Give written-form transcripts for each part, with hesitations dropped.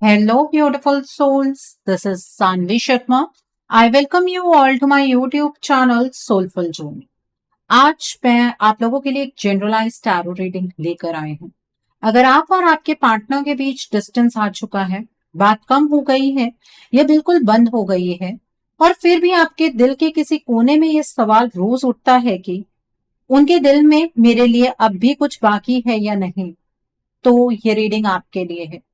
Hello, beautiful souls. This is Sanvi Sharma. I welcome you all to my YouTube channel Soulful Journey. आज मैं आप लोगों के लिए एक जनरलाइज टैरो रीडिंग लेकर आए हूँ। अगर आप और आपके पार्टनर के बीच डिस्टेंस आ चुका है, बात कम हो गई है या बिल्कुल बंद हो गई है, और फिर भी आपके दिल के किसी कोने में ये सवाल रोज उठता है कि उनके दिल में मेरे लिए अब भी कुछ बाकी है या नहीं, तो ये रीडिंग आपके लिए है।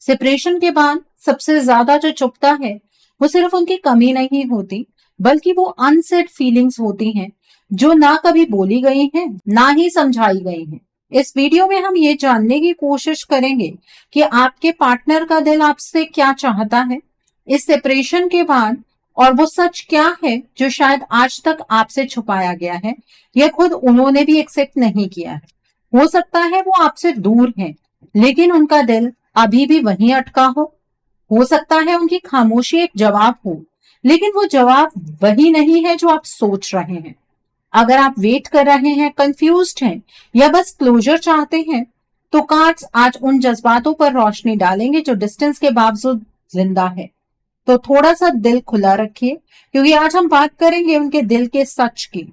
सेपरेशन के बाद सबसे ज्यादा जो चुभता है वो सिर्फ उनकी कमी नहीं होती, बल्कि वो अनसेड फीलिंग्स होती हैं जो ना कभी बोली गई हैं, ना ही समझाई गई हैं। इस वीडियो में हम ये जानने की कोशिश करेंगे कि आपके पार्टनर का दिल आपसे क्या चाहता है इस सेपरेशन के बाद, और वो सच क्या है जो शायद आज तक आपसे छुपाया गया है या खुद उन्होंने भी एक्सेप्ट नहीं किया है। हो सकता है वो आपसे दूर है, लेकिन उनका दिल अभी भी वहीं अटका हो सकता है उनकी खामोशी एक जवाब हो, लेकिन वो जवाब वही नहीं है जो आप सोच रहे हैं। अगर आप वेट कर रहे हैं, कंफ्यूज्ड हैं या बस क्लोजर चाहते हैं, तो कार्ड्स आज उन जज्बातों पर रोशनी डालेंगे जो डिस्टेंस के बावजूद जिंदा है। तो थोड़ा सा दिल खुला रखिए, क्योंकि आज हम बात करेंगे उनके दिल के सच की,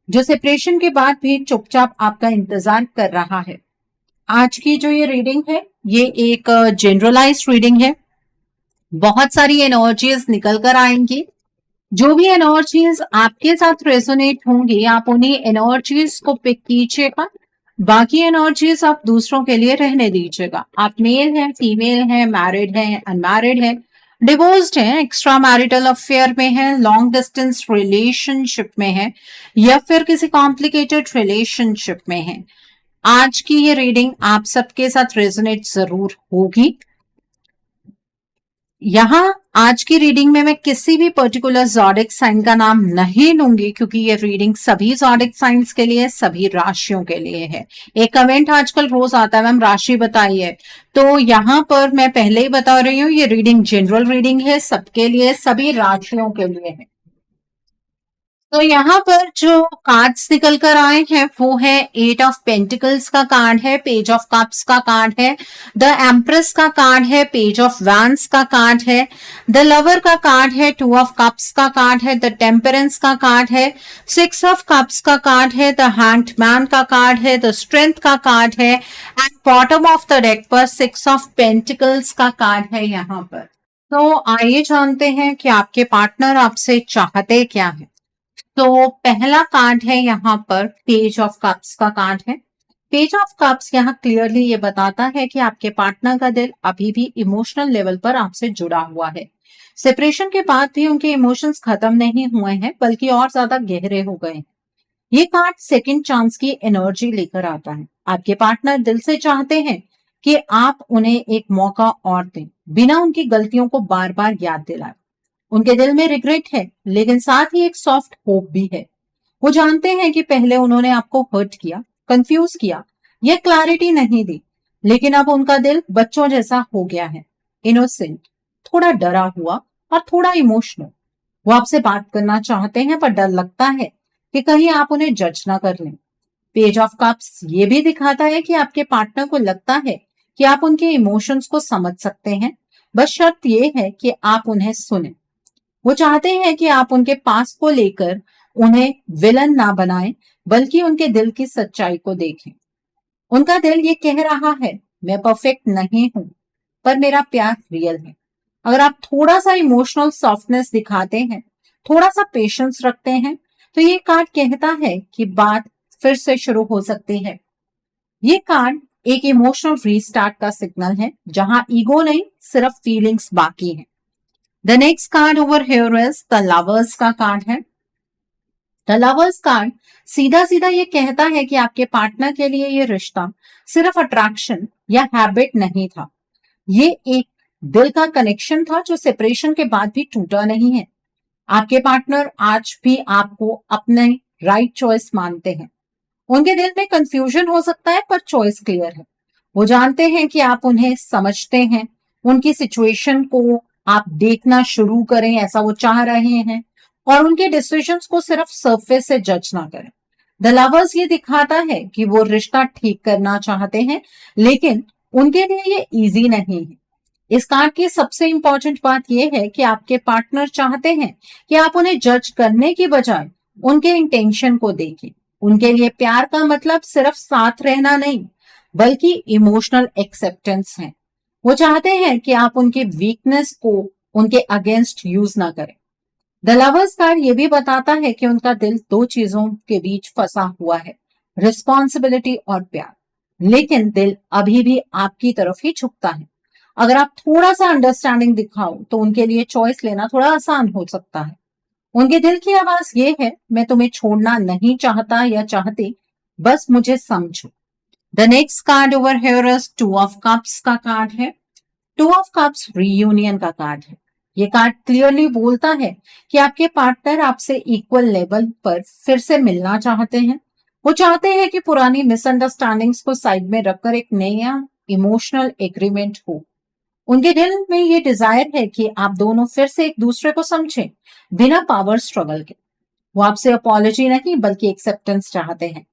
जो सेपरेशन के बाद भी चुपचाप आपका इंतजार कर रहा है। आज की जो ये रीडिंग है, ये एक जनरलाइज रीडिंग है। बहुत सारी एनर्जीज निकल कर आएंगी। जो भी एनर्जीज आपके साथ रेजोनेट होंगी, आप उन्हीं एनर्जीज को पिक कीजिएगा। बाकी एनर्जीज आप दूसरों के लिए रहने दीजिएगा। आप मेल हैं, फीमेल हैं, मैरिड हैं, अनमैरिड हैं, डिवोर्स्ड हैं, एक्स्ट्रा मैरिटल अफेयर में हैं, लॉन्ग डिस्टेंस रिलेशनशिप में हैं, या फिर किसी कॉम्प्लिकेटेड रिलेशनशिप में हैं, आज की ये रीडिंग आप सबके साथ रेजोनेट जरूर होगी। यहाँ आज की रीडिंग में मैं किसी भी पर्टिकुलर ज़ोडिक साइन का नाम नहीं लूंगी, क्योंकि ये रीडिंग सभी ज़ोडिक साइंस के लिए, सभी राशियों के लिए है। एक कमेंट आजकल रोज आता है, मैम राशि बताइए, तो यहाँ पर मैं पहले ही बता रही हूँ, ये रीडिंग जनरल रीडिंग है, सबके लिए, सभी राशियों के लिए है। तो यहाँ पर जो कार्ड्स निकल कर आए हैं वो है एट ऑफ पेंटिकल्स का कार्ड है, पेज ऑफ कप्स का कार्ड है, द एम्प्रेस का कार्ड है, पेज ऑफ वैंस का कार्ड है, द लवर का कार्ड है, टू ऑफ कप्स का कार्ड है, द टेम्परेंस का कार्ड है, सिक्स ऑफ कप्स का कार्ड है, द हैंग्ड मैन का कार्ड है, द स्ट्रेंथ का कार्ड है, and bottom of the deck पर सिक्स ऑफ पेंटिकल्स का कार्ड है यहाँ पर। तो आइए जानते हैं कि आपके पार्टनर आपसे चाहते क्या है। तो पहला कार्ड है यहाँ पर पेज ऑफ कप्स का कार्ड है। पेज ऑफ कप्स यहाँ क्लियरली ये बताता है कि आपके पार्टनर का दिल अभी भी इमोशनल लेवल पर आपसे जुड़ा हुआ है। सेपरेशन के बाद भी उनके इमोशंस खत्म नहीं हुए हैं, बल्कि और ज्यादा गहरे हो गए हैं। ये कार्ड सेकंड चांस की एनर्जी लेकर आता है। आपके पार्टनर दिल से चाहते हैं कि आप उन्हें एक मौका और दें, बिना उनकी गलतियों को बार बार याद दिलाए। उनके दिल में रिग्रेट है, लेकिन साथ ही एक सॉफ्ट होप भी है। वो जानते हैं कि पहले उन्होंने आपको हर्ट किया, कंफ्यूज किया, ये क्लैरिटी नहीं दी, लेकिन अब उनका दिल बच्चों जैसा हो गया है, इनोसेंट, थोड़ा डरा हुआ और थोड़ा इमोशनल। वो आपसे बात करना चाहते हैं, पर डर लगता है कि कहीं आप उन्हें जज ना कर लें। पेज ऑफ कप्स ये भी दिखाता है कि आपके पार्टनर को लगता है कि आप उनके इमोशंस को समझ सकते हैं, बस शर्त ये है कि आप उन्हें सुने। वो चाहते हैं कि आप उनके पास को लेकर उन्हें विलन ना बनाएं, बल्कि उनके दिल की सच्चाई को देखें। उनका दिल ये कह रहा है, मैं परफेक्ट नहीं हूं, पर मेरा प्यार रियल है। अगर आप थोड़ा सा इमोशनल सॉफ्टनेस दिखाते हैं, थोड़ा सा पेशेंस रखते हैं, तो ये कार्ड कहता है कि बात फिर से शुरू हो सकती है। ये कार्ड एक इमोशनल रीस्टार्ट का सिग्नल है, जहां ईगो नहीं, सिर्फ फीलिंग्स बाकी है। The next card over here is the lovers का कार्ड है। द लवर्स कार्ड सीधा सीधा ये कहता है कि आपके पार्टनर के लिए ये रिश्ता सिर्फ अट्रैक्शन या हैबिट नहीं था, ये एक दिल का कनेक्शन था जो सेपरेशन के बाद भी टूटा नहीं है। आपके पार्टनर आज भी आपको अपने राइट चॉइस मानते हैं। उनके दिल में कंफ्यूजन हो सकता है, पर चॉइस क्लियर है। वो जानते हैं कि आप उन्हें समझते हैं, उनकी सिचुएशन को आप देखना शुरू करें, ऐसा वो चाह रहे हैं, और उनके डिसीजंस को सिर्फ सरफेस से जज ना करें। द लवर्स ये दिखाता है कि वो रिश्ता ठीक करना चाहते हैं, लेकिन उनके लिए ये इजी नहीं है। इस कार्ड की सबसे इंपॉर्टेंट बात यह है कि आपके पार्टनर चाहते हैं कि आप उन्हें जज करने की बजाय उनके इंटेंशन को देखें। उनके लिए प्यार का मतलब सिर्फ साथ रहना नहीं, बल्कि इमोशनल एक्सेप्टेंस है। वो चाहते हैं कि आप उनकी वीकनेस को उनके अगेंस्ट यूज ना करें। द लवर्स कार्ड ये भी बताता है कि उनका दिल दो चीजों के बीच फंसा हुआ है, रिस्पॉन्सिबिलिटी और प्यार। लेकिन दिल अभी भी आपकी तरफ ही झुकता है। अगर आप थोड़ा सा अंडरस्टैंडिंग दिखाओ तो उनके लिए चॉइस लेना थोड़ा आसान हो सकता है। उनके दिल की आवाज ये है, मैं तुम्हें छोड़ना नहीं चाहता या चाहती, बस मुझे समझो। The next card over here is two of cups का कार्ड है। टू ऑफ कप्स रीयूनियन का कार्ड है। ये कार्ड क्लियरली बोलता है कि आपके पार्टनर आपसे इक्वल लेवल पर फिर से मिलना चाहते हैं। वो चाहते हैं कि पुरानी मिसअंडरस्टैंडिंग्स को साइड में रखकर एक नया इमोशनल एग्रीमेंट हो। उनके दिल में ये डिजायर है कि आप दोनों फिर से एक दूसरे को समझें, बिना पावर स्ट्रगल के। वो आपसे अपॉलॉजी नहीं बल्कि एक्सेप्टेंस चाहते हैं।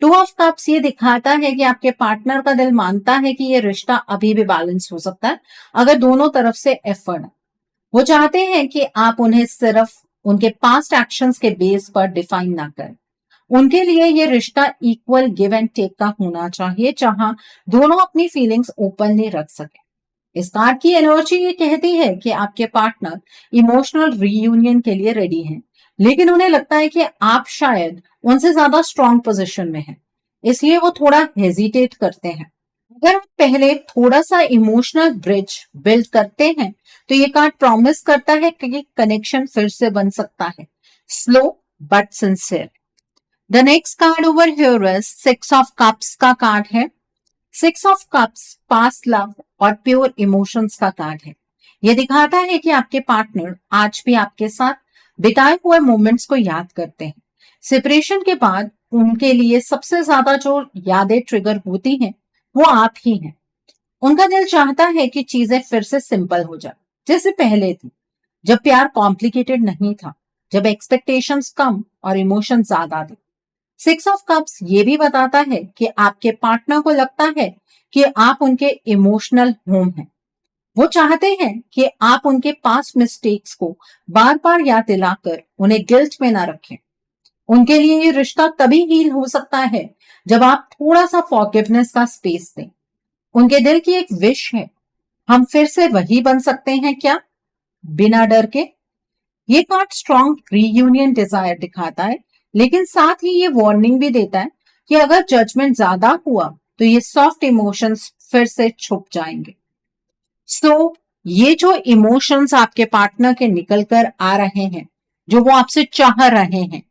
टू ऑफ कप्स ये दिखाता है कि आपके पार्टनर का दिल मानता है कि ये रिश्ता अभी भी बैलेंस हो सकता है अगर दोनों तरफ से एफर्ट है। वो चाहते हैं कि आप उन्हें सिर्फ उनके पास्ट एक्शंस के बेस पर डिफाइन ना करें। उनके लिए ये रिश्ता इक्वल गिव एंड टेक का होना चाहिए, जहां दोनों अपनी फीलिंग्स ओपनली रख सके। इस कार्ड की एनर्जी ये कहती है कि आपके पार्टनर इमोशनल रीयूनियन के लिए रेडी हैं, लेकिन उन्हें लगता है कि आप शायद उनसे ज्यादा स्ट्रॉन्ग पोजीशन में हैं, इसलिए वो थोड़ा हेजिटेट करते हैं। अगर आप पहले थोड़ा सा इमोशनल ब्रिज बिल्ड करते हैं तो ये कार्ड प्रॉमिस करता है कि कनेक्शन फिर से बन सकता है, slow but sincere. The next card over here is six of cups का कार्ड है। Six of cups past love और प्योर इमोशंस का कार्ड है। यह दिखाता है कि आपके पार्टनर आज भी आपके साथ बिताए हुए मोमेंट्स को याद करते हैं। सेपरेशन के बाद उनके लिए सबसे ज्यादा जो यादें ट्रिगर होती हैं वो आप ही हैं। उनका दिल चाहता है कि चीजें फिर से सिंपल हो जाए जैसे पहले थी, जब प्यार कॉम्प्लिकेटेड नहीं था, जब एक्सपेक्टेशंस कम और इमोशन ज्यादा थे। सिक्स ऑफ कप्स ये भी बताता है कि आपके पार्टनर को लगता है कि आप उनके इमोशनल होम हैं। वो चाहते हैं कि आप उनके पास्ट मिस्टेक्स को बार बार याद दिलाकर उन्हें गिल्ट में ना रखें। उनके लिए ये रिश्ता तभी हील हो सकता है जब आप थोड़ा सा फॉरगिवनेस का स्पेस दें। उनके दिल की एक विश है, हम फिर से वही बन सकते हैं क्या, बिना डर के। ये कार्ड स्ट्रॉन्ग रीयूनियन डिजायर दिखाता है, लेकिन साथ ही ये वार्निंग भी देता है कि अगर जजमेंट ज्यादा हुआ तो ये सॉफ्ट इमोशंस फिर से छुप जाएंगे। ये जो इमोशंस आपके पार्टनर के निकल कर आ रहे हैं, जो वो आपसे चाह रहे हैं,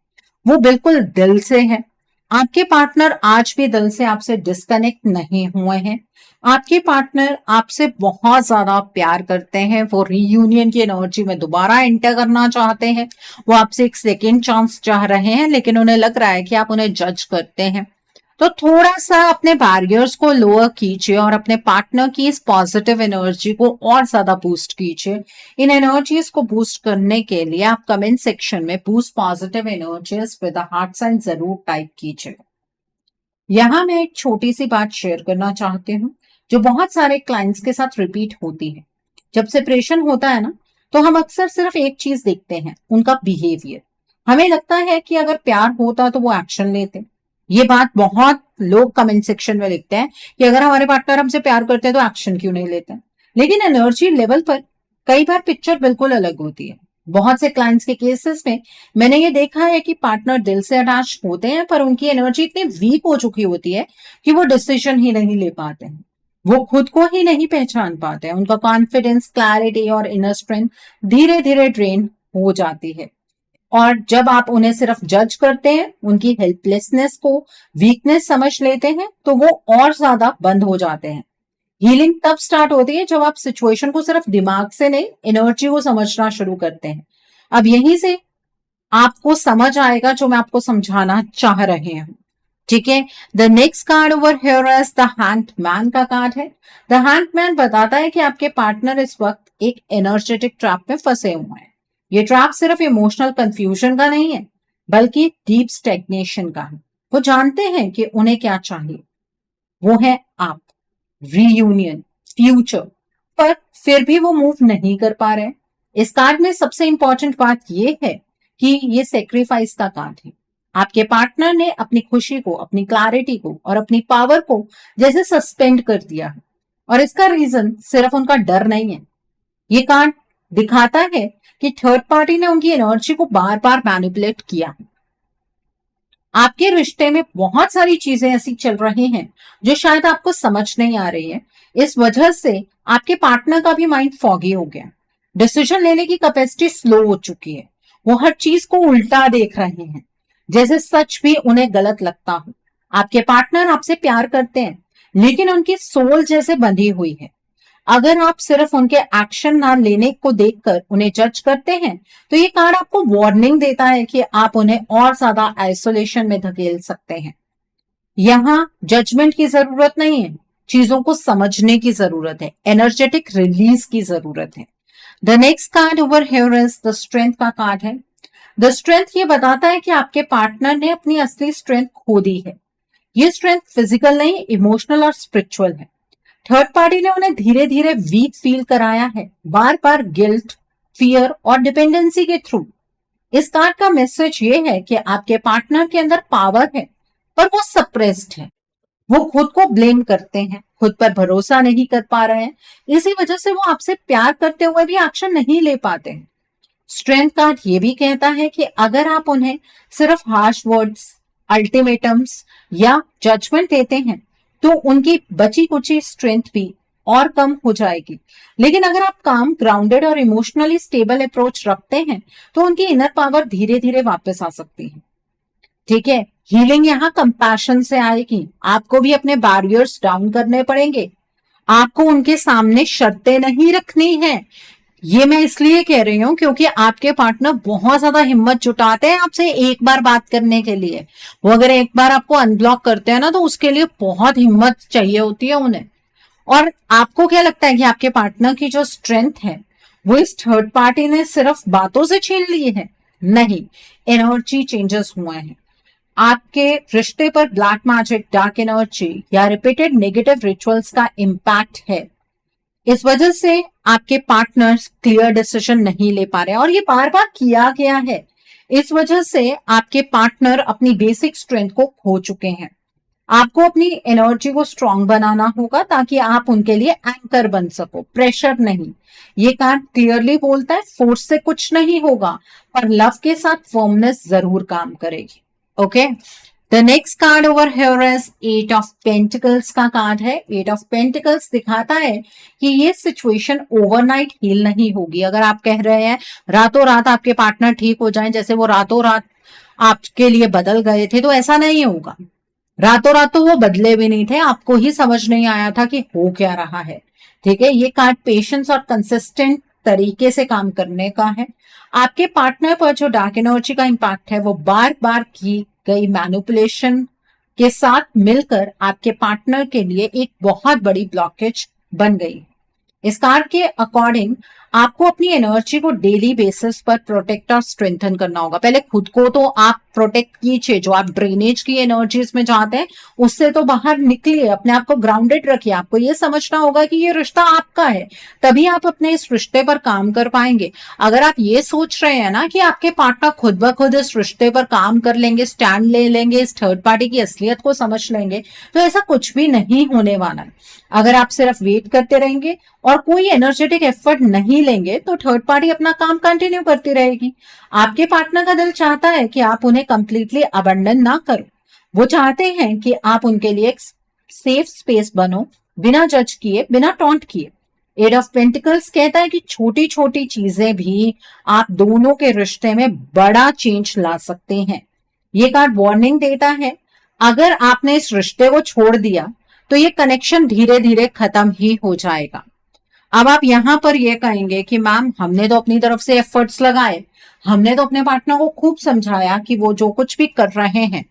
वो बिल्कुल दिल से है। आपके पार्टनर आज भी दिल से आपसे डिस्कनेक्ट नहीं हुए हैं। आपके पार्टनर आपसे बहुत ज्यादा प्यार करते हैं। वो रीयूनियन की एनर्जी में दोबारा एंटर करना चाहते हैं। वो आपसे एक सेकेंड चांस चाह रहे हैं, लेकिन उन्हें लग रहा है कि आप उन्हें जज करते हैं। तो थोड़ा सा अपने बैरियर्स को लोअर कीजिए और अपने पार्टनर की इस पॉजिटिव एनर्जी को और ज्यादा बूस्ट कीजिए। इन एनर्जीज को बूस्ट करने के लिए आप कमेंट सेक्शन में boost positive energies with heart sign जरूर टाइप कीजिए। यहाँ मैं एक छोटी सी बात शेयर करना चाहती हूँ जो बहुत सारे क्लाइंट्स के साथ रिपीट होती है। जब सेपरेशन होता है ना, तो हम अक्सर सिर्फ एक चीज देखते हैं, उनका बिहेवियर। हमें लगता है कि अगर प्यार होता तो वो एक्शन लेते। ये बात बहुत लोग कमेंट सेक्शन में लिखते हैं कि अगर हमारे पार्टनर हमसे प्यार करते हैं तो एक्शन क्यों नहीं लेते। लेकिन एनर्जी लेवल पर कई बार पिक्चर बिल्कुल अलग होती है। बहुत से क्लाइंट्स के केसेस में मैंने ये देखा है कि पार्टनर दिल से अटैच होते हैं, पर उनकी एनर्जी इतनी वीक हो चुकी होती है कि वो डिसीजन ही नहीं ले पाते हैं। वो खुद को ही नहीं पहचान पाते हैं। उनका कॉन्फिडेंस, क्लैरिटी और इनर स्ट्रेंथ धीरे धीरे ड्रेन हो जाती है। और जब आप उन्हें सिर्फ जज करते हैं, उनकी हेल्पलेसनेस को वीकनेस समझ लेते हैं, तो वो और ज्यादा बंद हो जाते हैं। हीलिंग तब स्टार्ट होती है जब आप सिचुएशन को सिर्फ दिमाग से नहीं, एनर्जी को समझना शुरू करते हैं। अब यहीं से आपको समझ आएगा जो मैं आपको समझाना चाह रहे हूं। ठीक है। The next card over here is the hanged man का कार्ड है। द हैंग्ड मैन बताता है कि आपके पार्टनर इस वक्त एक एनर्जेटिक ट्रैप में फंसे हुए हैं। ये ट्रैप सिर्फ इमोशनल कंफ्यूजन का नहीं है, बल्कि डीप स्टेग्नेशन का है। वो जानते हैं कि उन्हें क्या चाहिए। वो है आप, रीयूनियन, फ्यूचर, पर फिर भी वो मूव नहीं कर पा रहे हैं। इस कार्ड में सबसे इंपॉर्टेंट बात ये है कि ये सेक्रीफाइस का कार्ड है। आपके पार्टनर ने अपनी खुशी को, अपनी क्लैरिटी को और अपनी पावर को जैसे सस्पेंड कर दिया है, और इसका रीजन सिर्फ उनका डर नहीं है। ये कार्ड दिखाता है कि थर्ड पार्टी ने उनकी एनर्जी को बार बार मैनिपुलेट किया है। आपके रिश्ते में बहुत सारी चीजें ऐसी चल रही हैं जो शायद आपको समझ नहीं आ रही है। इस वजह से आपके पार्टनर का भी माइंड फॉगी हो गया, डिसीजन लेने की कैपेसिटी स्लो हो चुकी है। वो हर चीज को उल्टा देख रहे हैं, जैसे सच भी उन्हें गलत लगता हो। आपके पार्टनर आपसे प्यार करते हैं, लेकिन उनकी सोल जैसे बंधी हुई है। अगर आप सिर्फ उनके एक्शन ना लेने को देखकर उन्हें जज करते हैं, तो ये कार्ड आपको वार्निंग देता है कि आप उन्हें और ज्यादा आइसोलेशन में धकेल सकते हैं। यहाँ जजमेंट की जरूरत नहीं है, चीजों को समझने की जरूरत है, एनर्जेटिक रिलीज की जरूरत है। The next card over here is the strength का कार्ड है। द स्ट्रेंथ ये बताता है कि आपके पार्टनर ने अपनी असली स्ट्रेंथ खो दी है। ये स्ट्रेंथ फिजिकल नहीं, इमोशनल और स्पिरिचुअल है। थर्ड पार्टी ने उन्हें धीरे धीरे वीक फील कराया है, बार बार गिल्ट, फियर और डिपेंडेंसी के थ्रू। इस कार्ड का मैसेज ये है कि आपके पार्टनर के अंदर पावर है, पर वो सप्रेस्ड है। वो खुद को ब्लेम करते हैं, खुद पर भरोसा नहीं कर पा रहे हैं। इसी वजह से वो आपसे प्यार करते हुए भी एक्शन नहीं ले पाते हैं। स्ट्रेंथ कार्ड ये भी कहता है कि अगर आप उन्हें सिर्फ हार्श वर्ड्स, अल्टीमेटम्स या जजमेंट देते हैं, तो उनकी बची कुची स्ट्रेंथ भी और कम हो जाएगी। लेकिन अगर आप काम, ग्राउंडेड और इमोशनली स्टेबल अप्रोच रखते हैं, तो उनकी इनर पावर धीरे धीरे वापस आ सकती है। ठीक है, हीलिंग यहाँ कंपैशन से आएगी। आपको भी अपने बैरियर्स डाउन करने पड़ेंगे। आपको उनके सामने शर्तें नहीं रखनी है। ये मैं इसलिए कह रही हूँ क्योंकि आपके पार्टनर बहुत ज्यादा हिम्मत जुटाते हैं आपसे एक बार बात करने के लिए। वो अगर एक बार आपको अनब्लॉक करते हैं ना, तो उसके लिए बहुत हिम्मत चाहिए होती है उन्हें। और आपको क्या लगता है कि आपके पार्टनर की जो स्ट्रेंथ है वो इस थर्ड पार्टी ने सिर्फ बातों से छीन ली है? नहीं, एनर्जी चेंजेस हुए हैं। आपके रिश्ते पर ब्लैक मैजिक, डार्क एनर्जी या रिपीटेड नेगेटिव रिचुअल्स का इम्पैक्ट है। इस वजह से आपके पार्टनर्स क्लियर डिसीजन नहीं ले पा रहे हैं, और ये बार बार किया गया है। इस वजह से आपके पार्टनर अपनी बेसिक स्ट्रेंथ को खो चुके हैं। आपको अपनी एनर्जी को स्ट्रांग बनाना होगा ताकि आप उनके लिए एंकर बन सको, प्रेशर नहीं। ये कार्ड क्लियरली बोलता है फोर्स से कुछ नहीं होगा, पर लव के साथ फर्मनेस जरूर काम करेगी। Okay, the next card over here is 8 of pentacles का कार्ड है। 8 ऑफ पेंटिकल्स दिखाता है कि ये सिचुएशन ओवरनाइट हील नहीं होगी। अगर आप कह रहे हैं रातों रात आपके पार्टनर ठीक हो जाएं, जैसे वो रातों रात आपके लिए बदल गए थे, तो ऐसा नहीं होगा। रातों रात तो वो बदले भी नहीं थे, आपको ही समझ नहीं आया था कि हो क्या रहा है। ठीक है, ये कार्ड पेशेंस और कंसिस्टेंट तरीके से काम करने का है। आपके पार्टनर पर जो डार्क एनर्जी का इम्पैक्ट है वो बार बार की गई मैनिपुलेशन के साथ मिलकर आपके पार्टनर के लिए एक बहुत बड़ी ब्लॉकेज बन गई। इस कार्ड के अकॉर्डिंग आपको अपनी एनर्जी को डेली बेसिस पर प्रोटेक्ट और स्ट्रेंथन करना होगा। पहले खुद को तो आप प्रोटेक्ट कीजिए, जो आप ड्रेनेज की एनर्जीज में जाते हैं उससे तो बाहर निकलिए, अपने आप को ग्राउंडेड रखिए। आपको ये समझना होगा कि ये रिश्ता आपका है, तभी आप अपने इस रिश्ते पर काम कर पाएंगे। अगर आप ये सोच रहे हैं ना कि आपके पार्टनर खुद ब खुद इस रिश्ते पर काम कर लेंगे, स्टैंड ले लेंगे, इस थर्ड पार्टी की असलियत को समझ लेंगे, तो ऐसा कुछ भी नहीं होने वाला है। अगर आप सिर्फ वेट करते रहेंगे और कोई एनर्जेटिक एफर्ट नहीं लेंगे, तो थर्ड पार्टी अपना काम कंटिन्यू करती रहेगी। आपके पार्टनर का दिल चाहता है कि आप उन्हें कंप्लीटली अबंडन ना करो। वो चाहते हैं कि आप उनके लिए एक सेफ स्पेस बनो, बिना जज किए, बिना टॉन्ट किए। एट ऑफ पेंटिकल्स कहता है कि छोटी छोटी चीजें भी आप दोनों के रिश्ते में बड़ा चेंज ला सकते हैं। ये कार्ड वार्निंग देता है, अगर आपने इस रिश्ते को छोड़ दिया तो ये कनेक्शन धीरे धीरे खत्म ही हो जाएगा। अब आप यहां पर ये कहेंगे कि मैम हमने तो अपनी तरफ से एफर्ट्स लगाए, हमने तो अपने पार्टनर को खूब समझाया कि वो जो कुछ भी कर रहे हैं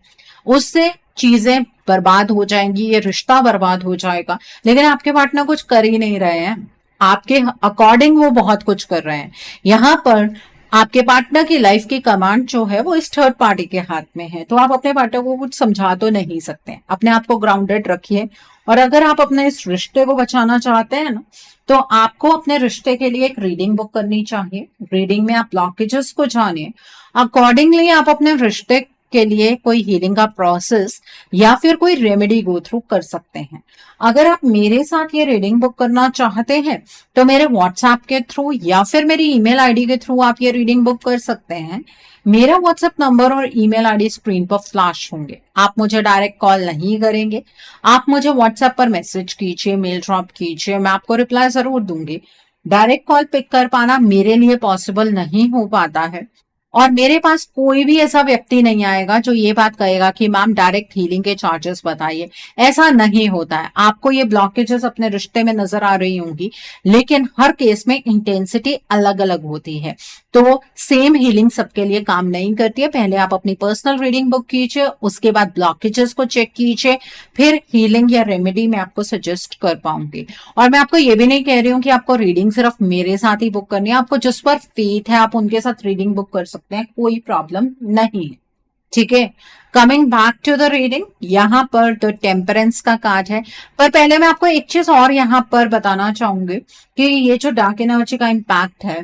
उससे चीजें बर्बाद हो जाएंगी, ये रिश्ता बर्बाद हो जाएगा। लेकिन आपके पार्टनर कुछ कर ही नहीं रहे हैं, आपके अकॉर्डिंग वो बहुत कुछ कर रहे हैं। यहाँ पर आपके पार्टनर की लाइफ की कमांड जो है वो इस थर्ड पार्टी के हाथ में है, तो आप अपने पार्टनर को कुछ समझा तो नहीं सकते। अपने आप को ग्राउंडेड रखिए और अगर आप अपने इस रिश्ते को बचाना चाहते हैं ना, तो आपको अपने रिश्ते के लिए एक रीडिंग बुक करनी चाहिए। रीडिंग में आप ब्लॉकेजेस को जानिए, अकॉर्डिंगली आप अपने रिश्ते के लिए कोई हीलिंग का प्रोसेस या फिर कोई रेमेडी गो थ्रू कर सकते हैं। अगर आप मेरे साथ ये रीडिंग बुक करना चाहते हैं तो मेरे व्हाट्सएप के थ्रू या फिर मेरी ईमेल आईडी के थ्रू आप ये रीडिंग बुक कर सकते हैं। मेरा व्हाट्सएप नंबर और ईमेल आईडी स्क्रीन पर फ्लैश होंगे। आप मुझे डायरेक्ट कॉल नहीं करेंगे, आप मुझे व्हाट्सएप पर मैसेज कीजिए, मेल ड्रॉप कीजिए, मैं आपको रिप्लाई जरूर दूंगी। डायरेक्ट कॉल पिक कर पाना मेरे लिए पॉसिबल नहीं हो पाता है, और मेरे पास कोई भी ऐसा व्यक्ति नहीं आएगा जो ये बात कहेगा कि मैम डायरेक्ट हीलिंग के चार्जेस बताइए। ऐसा नहीं होता है। आपको ये ब्लॉकेजेस अपने रिश्ते में नजर आ रही होंगी, लेकिन हर केस में इंटेंसिटी अलग अलग होती है, तो सेम हीलिंग सबके लिए काम नहीं करती है। पहले आप अपनी पर्सनल रीडिंग बुक कीजिए, उसके बाद ब्लॉकेजेस को चेक कीजिए, फिर हीलिंग या रेमेडी मैं आपको सजेस्ट कर पाऊंगी। और मैं आपको ये भी नहीं कह रही हूँ कि आपको रीडिंग सिर्फ मेरे साथ ही बुक करनी है। आपको जिस पर फेथ है आप उनके साथ रीडिंग बुक कर सकते हैं, कोई प्रॉब्लम नहीं है। ठीक है, coming back to the reading, यहाँ पर द टेम्परेंस का कार्ड है। पर पहले मैं आपको एक चीज और यहाँ पर बताना चाहूंगी कि ये जो डार्क एनर्जी का इम्पैक्ट है,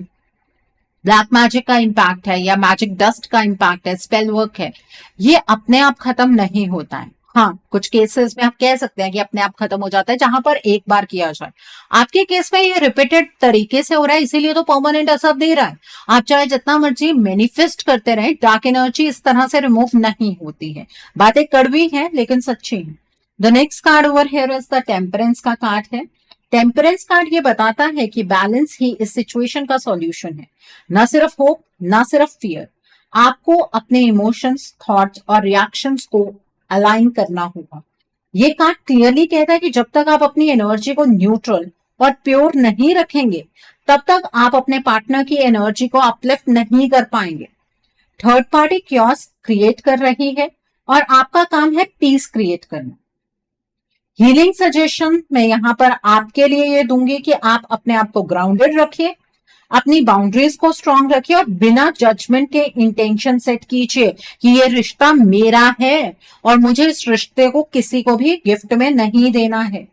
ब्लैक मैजिक का इम्पैक्ट है या मैजिक डस्ट का इम्पैक्ट है, स्पेल वर्क है, ये अपने आप खत्म नहीं होता है। हाँ, कुछ केसेस में आप कह सकते हैं कि अपने आप खत्म हो जाता है जहां पर एक बार किया जाए। आपके केस में ये रिपीटेड तरीके से हो रहा है, इसीलिए तो परमानेंट असर दे रहा है। आप चाहे जितना मर्जी मैनिफेस्ट करते रहे, डार्क एनर्जी इस तरह से रिमूव नहीं होती है। बातें कड़वी हैं लेकिन सच्ची हैं। The next card over here is the temperance का कार्ड है। टेम्परेंस कार्ड ये बताता है कि बैलेंस ही इस सिचुएशन का सॉल्यूशन है, ना सिर्फ होप, ना सिर्फ फियर। आपको अपने इमोशंस, थॉट्स और रिएक्शंस को अलाइन करना होगा। ये कार्ड क्लियरली कहता है कि जब तक आप अपनी एनर्जी को न्यूट्रल और प्योर नहीं रखेंगे, तब तक आप अपने पार्टनर की एनर्जी को अपलिफ्ट नहीं कर पाएंगे। थर्ड पार्टी क्योस क्रिएट कर रही है और आपका काम है पीस क्रिएट करना। हीलिंग सजेशन मैं यहाँ पर आपके लिए ये दूंगी कि आप अपने आप को ग्राउंडेड रखिए, अपनी बाउंड्रीज को स्ट्रांग रखिए और बिना जजमेंट के इंटेंशन सेट कीजिए कि ये रिश्ता मेरा है और मुझे इस रिश्ते को किसी को भी गिफ्ट में नहीं देना है।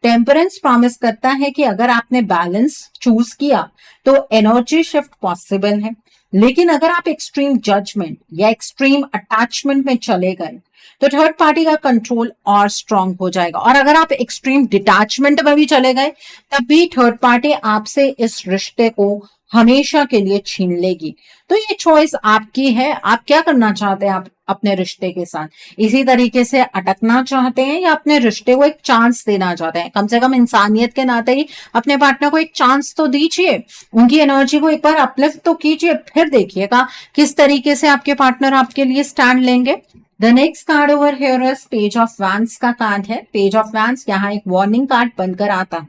टेम्परेंस प्रॉमिस करता है कि अगर आपने बैलेंस चूज किया तो एनर्जी शिफ्ट पॉसिबल है, लेकिन अगर आप एक्सट्रीम जजमेंट या एक्सट्रीम अटैचमेंट में चले गए तो थर्ड पार्टी का कंट्रोल और स्ट्रांग हो जाएगा। और अगर आप एक्सट्रीम डिटैचमेंट में भी चले गए तब भी थर्ड पार्टी आपसे इस रिश्ते को हमेशा के लिए छीन लेगी। तो ये चॉइस आपकी है, आप क्या करना चाहते हैं। आप अपने रिश्ते के साथ इसी तरीके से अटकना चाहते हैं या अपने रिश्ते को एक चांस देना चाहते हैं। कम से कम इंसानियत के नाते ही अपने पार्टनर को एक चांस तो दीजिए, उनकी एनर्जी को एक बार अपलिफ्ट तो कीजिए, फिर देखिएगा किस तरीके से आपके पार्टनर आपके लिए स्टैंड लेंगे। The next card over here is page of vents का कार्ड है। पेज ऑफ वैंस यहाँ एक वार्निंग कार्ड बनकर आता है।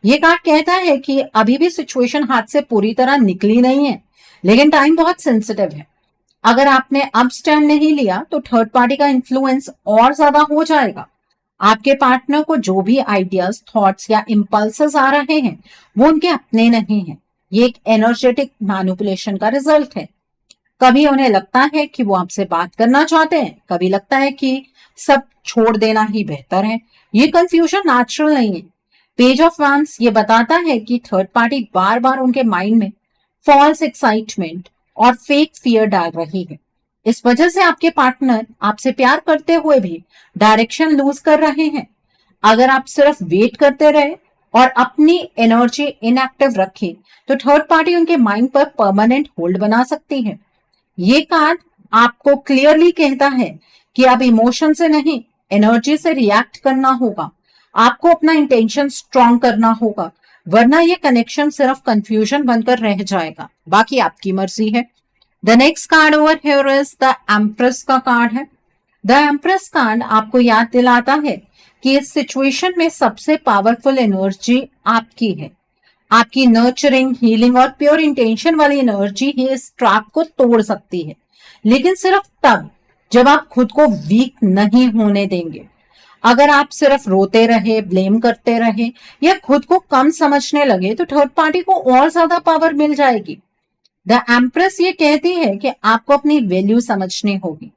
ये कार्ड कहता है कि अभी भी सिचुएशन हाथ से पूरी तरह निकली नहीं है, लेकिन टाइम बहुत सेंसिटिव है। अगर आपने अब स्टैंड नहीं लिया तो थर्ड पार्टी का इन्फ्लुएंस और ज्यादा हो जाएगा। आपके पार्टनर को जो भी आइडियाज, थॉट्स या इम्पल्सेस आ रहे हैं वो उनके अपने नहीं है। ये एक एनर्जेटिक मैनिपुलेशन का रिजल्ट है। कभी उन्हें लगता है कि वो आपसे बात करना चाहते हैं, कभी लगता है कि सब छोड़ देना ही बेहतर है। ये कंफ्यूजन नेचुरल नहीं है। पेज ऑफ वैंस ये बताता है कि थर्ड पार्टी बार बार उनके माइंड में फॉल्स एक्साइटमेंट और फेक फियर डाल रही है। इस वजह से आपके पार्टनर आपसे प्यार करते हुए भी डायरेक्शन लूज कर रहे हैं। अगर आप सिर्फ वेट करते रहे और अपनी एनर्जी इनएक्टिव रखें तो थर्ड पार्टी उनके माइंड पर परमानेंट होल्ड बना सकती है। ये कार्ड आपको क्लियरली कहता है कि अब इमोशन से नहीं, एनर्जी से रिएक्ट करना होगा। आपको अपना इंटेंशन स्ट्रांग करना होगा, वरना ये कनेक्शन सिर्फ कंफ्यूजन बनकर रह जाएगा। बाकी आपकी मर्जी है। The next card over here is the empress का कार्ड है। द एम्प्रेस कार्ड आपको याद दिलाता है कि इस सिचुएशन में सबसे पावरफुल एनर्जी आपकी है। आपकी नर्चरिंग, हीलिंग और प्योर इंटेंशन वाली एनर्जी ही इस ट्रैप को तोड़ सकती है, लेकिन सिर्फ तब जब आप खुद को वीक नहीं होने देंगे। अगर आप सिर्फ रोते रहे, ब्लेम करते रहे या खुद को कम समझने लगे तो थर्ड पार्टी को और ज्यादा पावर मिल जाएगी। द एम्प्रेस ये कहती है कि आपको अपनी वैल्यू समझनी होगी।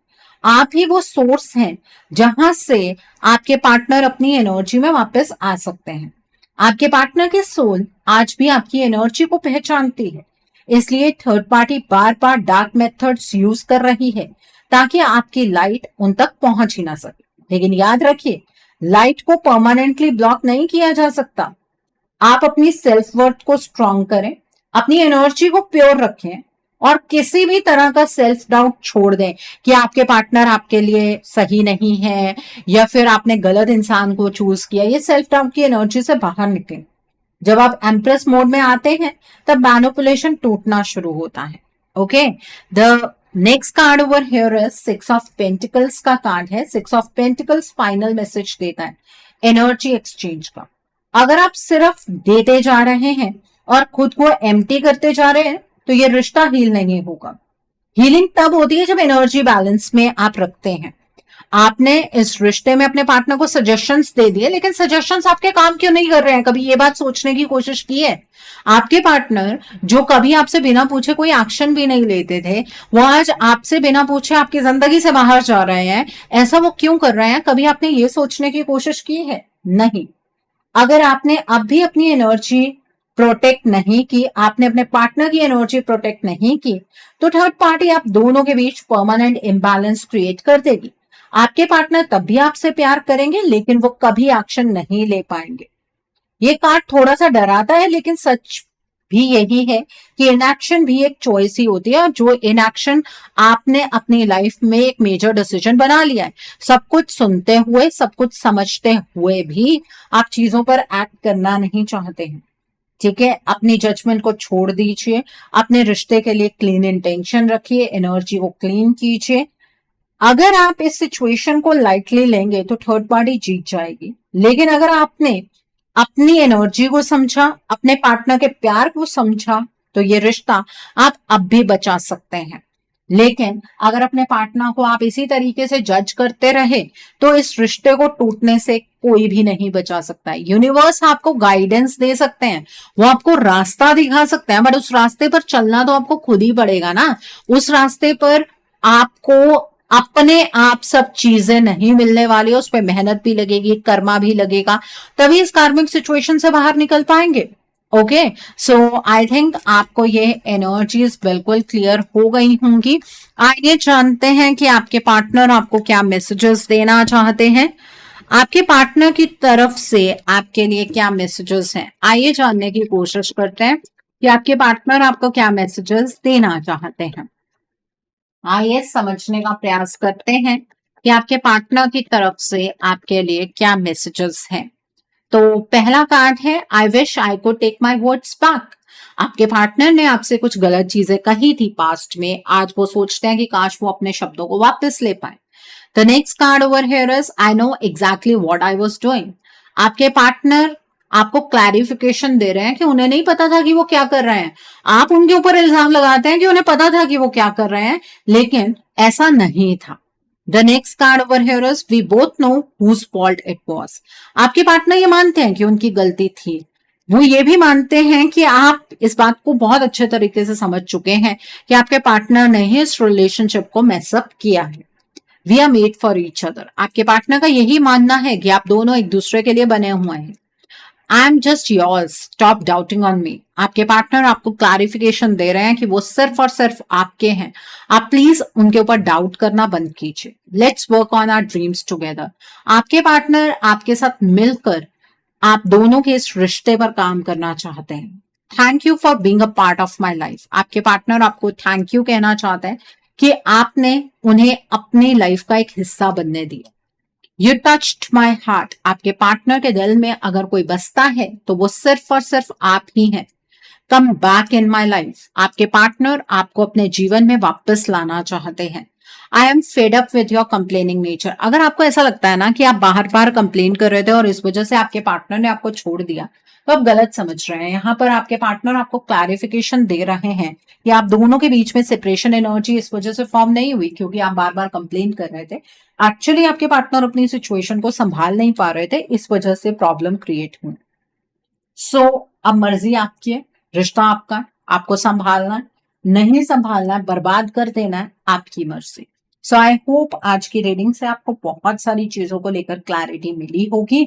आप ही वो सोर्स हैं जहां से आपके पार्टनर अपनी एनर्जी में वापस आ सकते हैं। आपके पार्टनर की सोल आज भी आपकी एनर्जी को पहचानती है, इसलिए थर्ड पार्टी बार बार डार्क मेथड्स यूज कर रही है ताकि आपकी लाइट उन तक पहुंच ही ना सके। लेकिन याद रखिए, लाइट को परमानेंटली ब्लॉक नहीं किया जा सकता। आप अपनी सेल्फ वर्थ को स्ट्रॉन्ग करें, अपनी एनर्जी को प्योर रखें और किसी भी तरह का सेल्फ डाउट छोड़ दें कि आपके पार्टनर आपके लिए सही नहीं है या फिर आपने गलत इंसान को चूज किया। ये सेल्फ डाउट की एनर्जी से बाहर निकलें। जब आप एम्प्रेस मोड में आते हैं तब मैनिपुलेशन टूटना शुरू होता है। Okay, the next card over here is 6 of pentacles का कार्ड है। 6 ऑफ पेंटिकल्स फाइनल मैसेज देता है एनर्जी एक्सचेंज का। अगर आप सिर्फ देते जा रहे हैं और खुद को एम्प्टी करते जा रहे हैं तो ये रिश्ता हील नहीं होगा। हीलिंग तब होती है जब एनर्जी बैलेंस में आप रखते हैं। आपने इस रिश्ते में अपने पार्टनर को सजेशंस दे दिए, लेकिन सजेशंस आपके काम क्यों नहीं कर रहे हैं? कभी ये बात सोचने की कोशिश की है? आपके पार्टनर जो कभी आपसे बिना पूछे कोई एक्शन भी नहीं लेते थे, वो आज आपसे बिना पूछे आपकी जिंदगी से बाहर जा रहे हैं। ऐसा वो क्यों कर रहे हैं? कभी आपने ये सोचने की कोशिश की है? नहीं। अगर आपने अब भी अपनी एनर्जी प्रोटेक्ट नहीं की, आपने अपने पार्टनर की एनर्जी प्रोटेक्ट नहीं की, तो थर्ड पार्टी आप दोनों के बीच परमानेंट इम्बैलेंस क्रिएट कर देगी। आपके पार्टनर तब भी आपसे प्यार करेंगे, लेकिन वो कभी एक्शन नहीं ले पाएंगे। ये कार्ड थोड़ा सा डराता है, लेकिन सच भी यही है कि इनएक्शन भी एक चॉइस ही होती है। और जो इनएक्शन आपने अपनी लाइफ में एक मेजर डिसीजन बना लिया है, सब कुछ सुनते हुए, सब कुछ समझते हुए भी आप चीजों पर एक्ट करना नहीं चाहते हैं। ठीक है, अपनी जजमेंट को छोड़ दीजिए, अपने रिश्ते के लिए क्लीन इंटेंशन रखिए, एनर्जी को क्लीन कीजिए। अगर आप इस सिचुएशन को लाइटली लेंगे तो थर्ड पार्टी जीत जाएगी। लेकिन अगर आपने अपनी एनर्जी को समझा, अपने पार्टनर के प्यार को समझा, तो ये रिश्ता आप अब भी बचा सकते हैं। लेकिन अगर अपने पार्टनर को आप इसी तरीके से जज करते रहे तो इस रिश्ते को टूटने से कोई भी नहीं बचा सकता है। यूनिवर्स आपको गाइडेंस दे सकते हैं, वो आपको रास्ता दिखा सकते हैं, बट उस रास्ते पर चलना तो आपको खुद ही पड़ेगा ना। उस रास्ते पर आपको अपने आप सब चीजें नहीं मिलने वाली, उस पर मेहनत भी लगेगी, कर्मा भी लगेगा, तभी इस कार्मिक सिचुएशन से बाहर निकल पाएंगे। ओके, सो आई थिंक आपको ये एनर्जीज बिल्कुल क्लियर हो गई होंगी। आइए जानते हैं कि आपके पार्टनर आपको क्या मैसेजेस देना चाहते हैं। आपके पार्टनर की तरफ से आपके लिए क्या मैसेजेस हैं, आइए जानने की कोशिश करते हैं कि आपके पार्टनर आपको क्या मैसेजेस देना चाहते हैं। आइए समझने का प्रयास करते हैं कि आपके पार्टनर की तरफ से आपके लिए क्या मैसेजेस हैं। तो पहला कार्ड है I wish I could take my words back. आपके पार्टनर ने आपसे कुछ गलत चीजें कही थी पास्ट में, आज वो सोचते हैं कि काश वो अपने शब्दों को वापस ले पाए। The next card over here is I know exactly what I was doing. आपके पार्टनर आपको क्लैरिफिकेशन दे रहे हैं कि उन्हें नहीं पता था कि वो क्या कर रहे हैं। आप उनके ऊपर इल्जाम लगाते हैं कि उन्हें पता था कि वो क्या कर रहे हैं, लेकिन ऐसा नहीं था। The next card over here is we both know whose fault it was. आपके पार्टनर ये मानते हैं कि उनकी गलती थी। वो ये भी मानते हैं कि आप इस बात को बहुत अच्छे तरीके से समझ चुके हैं कि आपके पार्टनर ने ही इस रिलेशनशिप को मैसअप किया है। We are made for each other. आपके पार्टनर का यही मानना है कि आप दोनों एक दूसरे के लिए बने हुए हैं। I am just yours, stop doubting on me. आपके पार्टनर आपको क्लैरिफिकेशन दे रहे हैं कि वो सिर्फ और सिर्फ आपके हैं। आप प्लीज उनके ऊपर डाउट करना बंद कीजिए। Let's work on our dreams together. आपके पार्टनर आपके साथ मिलकर आप दोनों के इस रिश्ते पर काम करना चाहते हैं। Thank you for being a part of my life. आपके पार्टनर आपको थैंक यू कहना चाहते हैं कि आपने उन्हें अपनी लाइफ का एक हिस्सा बनने दिया। You touched my heart. आपके पार्टनर के दिल में अगर कोई बसता है तो वो सिर्फ और सिर्फ आप ही हैं। Come back in my life. आपके पार्टनर आपको अपने जीवन में वापस लाना चाहते हैं। I am fed up with your complaining nature. अगर आपको ऐसा लगता है ना कि आप बार बार कंप्लेन कर रहे थे और इस वजह से आपके पार्टनर ने आपको छोड़ दिया, तो आप गलत समझ रहे हैं। यहाँ पर आपके पार्टनर आपको क्लैरिफिकेशन दे रहे हैं कि आप दोनों के बीच में सेपरेशन एनर्जी इस वजह से फॉर्म नहीं हुई क्योंकि आप बार बार कंप्लेन कर रहे थे। एक्चुअली आपके पार्टनर अपनी सिचुएशन को संभाल नहीं पा रहे थे, इस वजह से प्रॉब्लम क्रिएट हुई। सो अब मर्जी आपकी है, रिश्ता आपका, आपको संभालना है, नहीं संभालना है, बर्बाद कर देना है, आपकी मर्जी। सो आई होप आज की रीडिंग से आपको बहुत सारी चीजों को लेकर क्लैरिटी मिली होगी।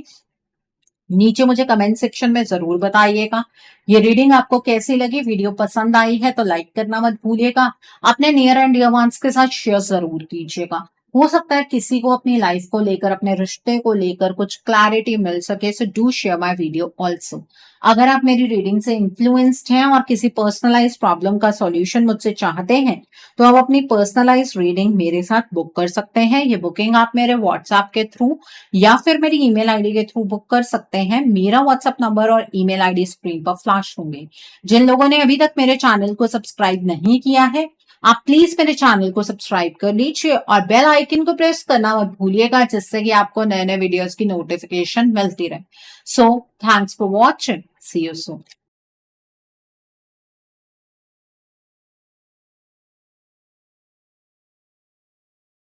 नीचे मुझे कमेंट सेक्शन में जरूर बताइएगा ये रीडिंग आपको कैसी लगी। वीडियो पसंद आई है तो लाइक करना मत भूलिएगा। अपने नियर एंड डियर वंस के साथ शेयर जरूर कीजिएगा। हो सकता है किसी को अपनी लाइफ को लेकर, अपने रिश्ते को लेकर कुछ क्लैरिटी मिल सके। So do share my video also. अगर आप मेरी रीडिंग से इन्फ्लुएंस्ड हैं और किसी पर्सनलाइज प्रॉब्लम का सॉल्यूशन मुझसे चाहते हैं तो आप अपनी पर्सनलाइज रीडिंग मेरे साथ बुक कर सकते हैं। ये बुकिंग आप मेरे व्हाट्सएप के थ्रू या फिर मेरी ईमेल आईडी के थ्रू बुक कर सकते हैं। मेरा व्हाट्सएप नंबर और ईमेल आईडी स्क्रीन पर फ्लैश होंगे। जिन लोगों ने अभी तक मेरे चैनल को सब्सक्राइब नहीं किया है, आप प्लीज मेरे चैनल को सब्सक्राइब कर लीजिए और बेल आइकन को प्रेस करना मत भूलिएगा, जिससे कि आपको नए नए वीडियोस की नोटिफिकेशन मिलती रहे। So thanks for watching, see you soon.